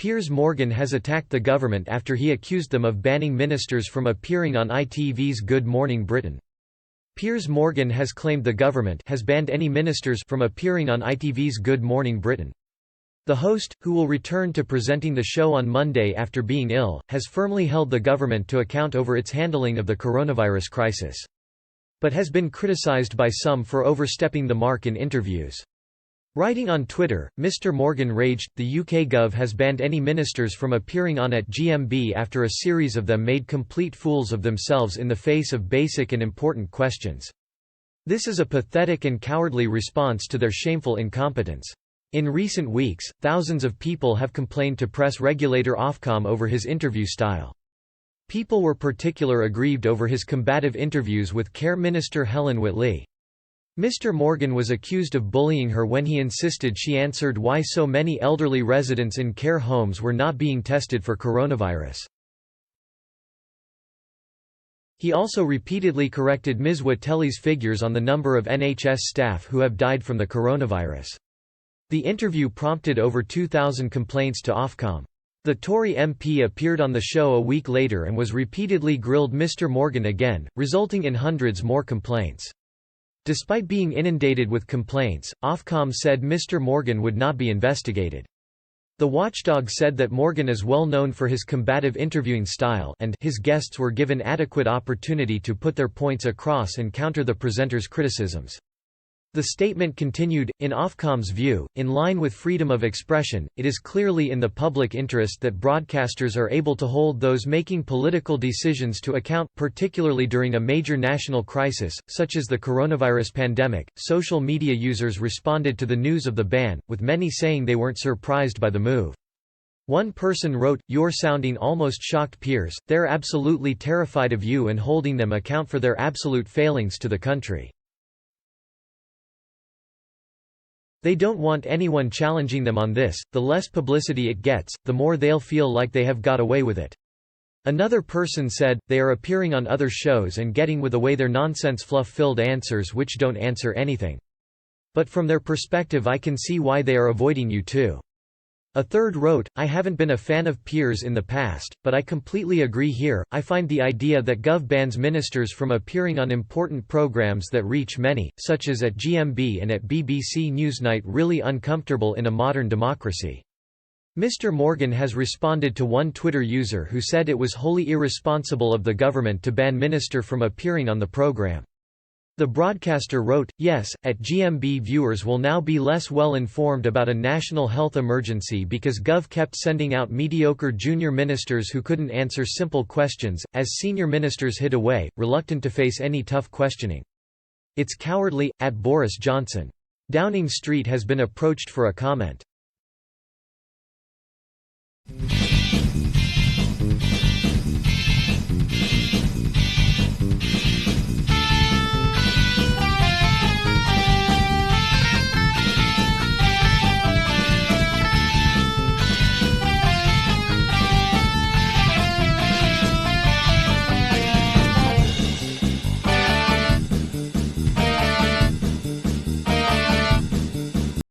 Piers Morgan has attacked the government after he accused them of banning ministers from appearing on ITV's Good Morning Britain. Piers Morgan has claimed the government has banned any ministers from appearing on ITV's Good Morning Britain. The host, who will return to presenting the show on Monday after being ill, has firmly held the government to account over its handling of the coronavirus crisis, but has been criticised by some for overstepping the mark in interviews. Writing on Twitter, Mr. Morgan raged, "The UK Gov has banned any ministers from appearing on at GMB after a series of them made complete fools of themselves in the face of basic and important questions. This is a pathetic and cowardly response to their shameful incompetence." In recent weeks, thousands of people have complained to press regulator Ofcom over his interview style. People were particularly aggrieved over his combative interviews with Care Minister Helen Whitley. Mr. Morgan was accused of bullying her when he insisted she answered why so many elderly residents in care homes were not being tested for coronavirus. He also repeatedly corrected Ms. Whitley's figures on the number of NHS staff who have died from the coronavirus. The interview prompted over 2,000 complaints to Ofcom. The Tory MP appeared on the show a week later and was repeatedly grilled Mr. Morgan again, resulting in hundreds more complaints. Despite being inundated with complaints, Ofcom said Mr. Morgan would not be investigated. The watchdog said that Morgan is well known for his combative interviewing style and his guests were given adequate opportunity to put their points across and counter the presenter's criticisms. The statement continued, "In Ofcom's view, in line with freedom of expression, it is clearly in the public interest that broadcasters are able to hold those making political decisions to account, particularly during a major national crisis, such as the coronavirus pandemic." Social media users responded to the news of the ban, with many saying they weren't surprised by the move. One person wrote, "You're sounding almost shocked, Piers. They're absolutely terrified of you and holding them account for their absolute failings to the country. They don't want anyone challenging them on this. The less publicity it gets, the more they'll feel like they have got away with it." Another person said, "They are appearing on other shows and getting with away their nonsense fluff-filled answers which don't answer anything. But from their perspective I can see why they are avoiding you too." A third wrote, "I haven't been a fan of Piers in the past, but I completely agree here. I find the idea that Gov bans ministers from appearing on important programs that reach many, such as at GMB and at BBC Newsnight, really uncomfortable in a modern democracy." Mr. Morgan has responded to one Twitter user who said it was wholly irresponsible of the government to ban minister from appearing on the programme. The broadcaster wrote, "Yes, at GMB viewers will now be less well informed about a national health emergency because Gov kept sending out mediocre junior ministers who couldn't answer simple questions, as senior ministers hid away, reluctant to face any tough questioning. It's cowardly." At Boris Johnson. Downing Street has been approached for a comment.